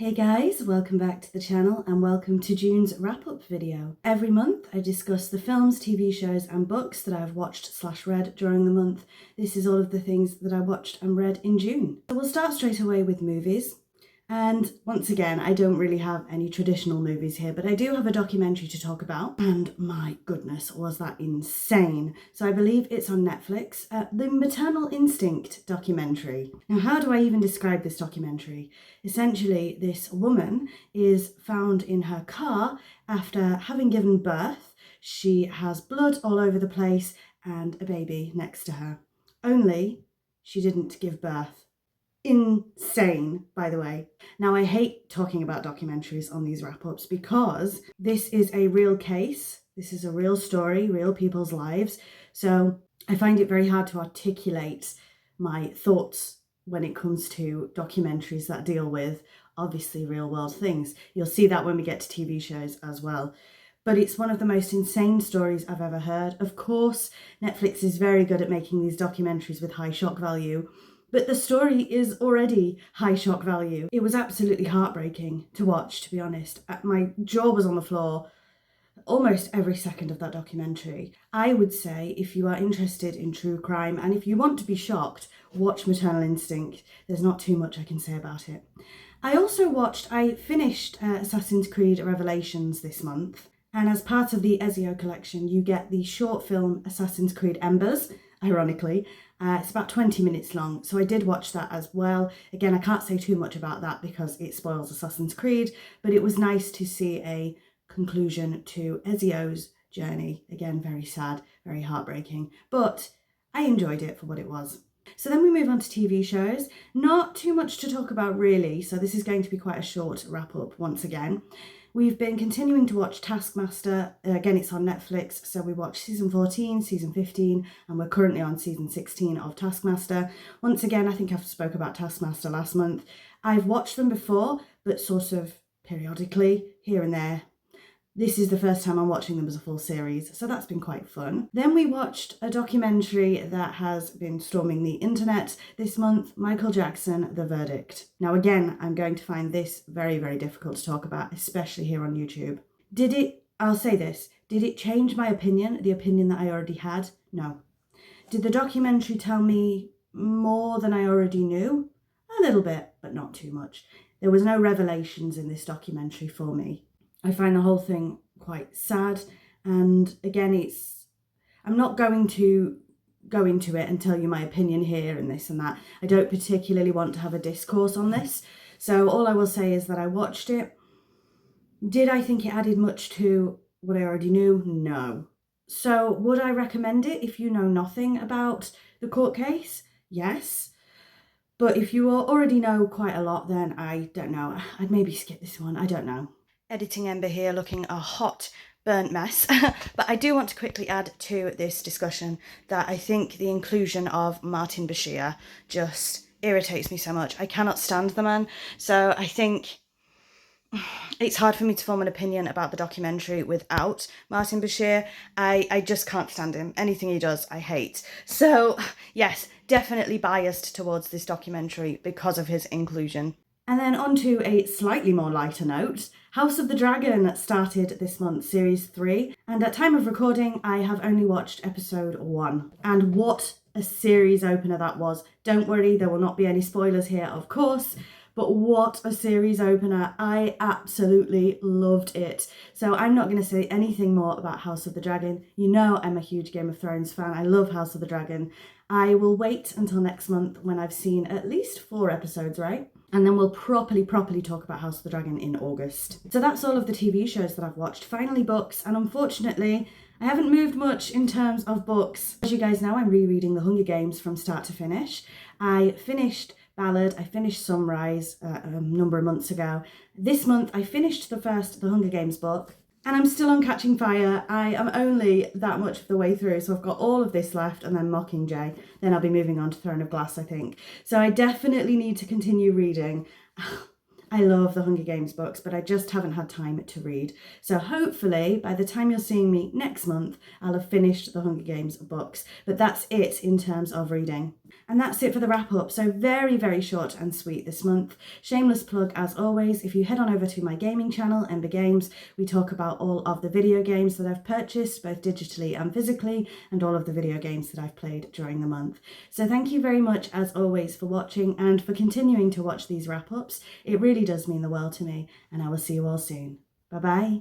Hey guys, welcome back to the channel and welcome to June's wrap-up video. Every month I discuss the films, TV shows and books that I've watched/read during the month. This is all of the things that I watched and read in June. So we'll start straight away with movies. And once again, I don't really have any traditional movies here, but I do have a documentary to talk about. And my goodness, was that insane. So I believe it's on Netflix, the Maternal Instinct documentary. Now, how do I even describe this documentary? Essentially, this woman is found in her car after having given birth. She has blood all over the place and a baby next to her. Only she didn't give birth. Insane, by the way. Now, I hate talking about documentaries on these wrap-ups because this is a real case. This is a real story, real people's lives. So I find it very hard to articulate my thoughts when it comes to documentaries that deal with, obviously, real-world things. You'll see that when we get to TV shows as well. But it's one of the most insane stories I've ever heard. Of course, Netflix is very good at making these documentaries with high shock value, but the story is already high shock value. It was absolutely heartbreaking to watch, to be honest. My jaw was on the floor almost every second of that documentary. I would say if you are interested in true crime and if you want to be shocked, watch Maternal Instinct. There's not too much I can say about it. I finished Assassin's Creed Revelations this month. And as part of the Ezio collection, you get the short film Assassin's Creed Embers, ironically. It's about 20 minutes long, so I did watch that as well. Again, I can't say too much about that because it spoils Assassin's Creed, but it was nice to see a conclusion to Ezio's journey. Again, very sad, very heartbreaking, but I enjoyed it for what it was. So then we move on to TV shows. Not too much to talk about really, so this is going to be quite a short wrap-up once again. We've been continuing to watch Taskmaster. Again, it's on Netflix, so we watched season 14, season 15, and we're currently on season 16 of Taskmaster. Once again, I think I spoke about Taskmaster last month. I've watched them before, but sort of periodically, here and there. This is the first time I'm watching them as a full series, so that's been quite fun. Then we watched a documentary that has been storming the internet this month, Michael Jackson, The Verdict. Now again, I'm going to find this very, very difficult to talk about, especially here on YouTube. I'll say this, did it change my opinion, the opinion that I already had? No. Did the documentary tell me more than I already knew? A little bit, but not too much. There was no revelations in this documentary for me. I find the whole thing quite sad, and again, I'm not going to go into it and tell you my opinion here and this and that. I don't particularly want to have a discourse on this, so all I will say is that I watched it. Did I think it added much to what I already knew? No. So would I recommend it if you know nothing about the court case? Yes. But if you already know quite a lot, then I don't know. I'd maybe skip this one. I don't know. Editing Ember here looking a hot burnt mess. But I do want to quickly add to this discussion that I think the inclusion of Martin Bashir just irritates me so much. I cannot stand the man. So I think it's hard for me to form an opinion about the documentary without Martin Bashir. I just can't stand him. Anything he does, I hate. So yes, definitely biased towards this documentary because of his inclusion. And then on to a slightly more lighter note. House of the Dragon started this month, series 3, and at time of recording I have only watched episode 1. And what a series opener that was. Don't worry, there will not be any spoilers here, of course, but what a series opener. I absolutely loved it. So I'm not going to say anything more about House of the Dragon. You know I'm a huge Game of Thrones fan. I love House of the Dragon. I will wait until next month when I've seen at least 4 episodes, right? And then we'll properly talk about House of the Dragon in August. So that's all of the TV shows that I've watched. Finally, books, and unfortunately, I haven't moved much in terms of books. As you guys know, I'm rereading The Hunger Games from start to finish. I finished Ballad, I finished Sunrise a number of months ago. This month, I finished the first The Hunger Games book, and I'm still on Catching Fire. I am only that much of the way through, so I've got all of this left and then Mockingjay. Then I'll be moving on to Throne of Glass, I think. So I definitely need to continue reading. I love the Hunger Games books, but I just haven't had time to read. So hopefully, by the time you're seeing me next month, I'll have finished the Hunger Games books. But that's it in terms of reading. And that's it for the wrap up. So very, very short and sweet this month. Shameless plug as always, if you head on over to my gaming channel, Ember Games, we talk about all of the video games that I've purchased, both digitally and physically, and all of the video games that I've played during the month. So thank you very much as always for watching and for continuing to watch these wrap ups. It really does mean the world to me, and I will see you all soon. Bye bye.